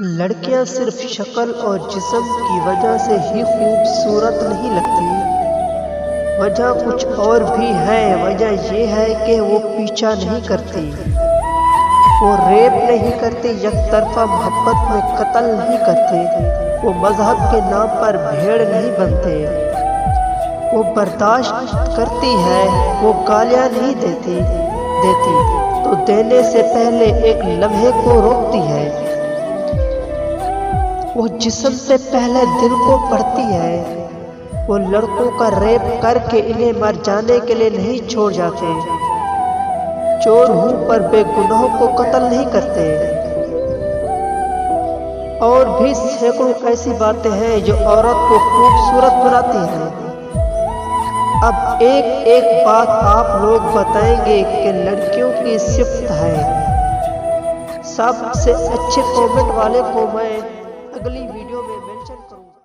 लड़कियां सिर्फ शक्ल और जिस्म की वजह से ही खूबसूरत नहीं लगती। वजह कुछ और भी है। वजह ये है कि वो पीछा नहीं करती, वो रेप नहीं करती, यकतरफा मोहब्बत में कत्ल नहीं करते, वो मजहब के नाम पर भेड़ नहीं बनते, वो बर्दाश्त करती है, वो गालियां नहीं देती तो देने से पहले एक लम्हे को रोकती है। वो जिस्म से पहले दिल को पढ़ती है। वो लड़कों का रेप करके इन्हें मर जाने के लिए नहीं छोड़ जाते। चोर हूं पर बेगुनाहों को कत्ल नहीं करते। और भी सैकड़ों ऐसी बातें हैं जो औरत को खूबसूरत बनाती हैं। अब एक एक बात आप लोग बताएंगे कि लड़कियों की सिफ्त है। सबसे अच्छे कमेंट वाले को मैं अगली वीडियो में मेंशन करूंगा।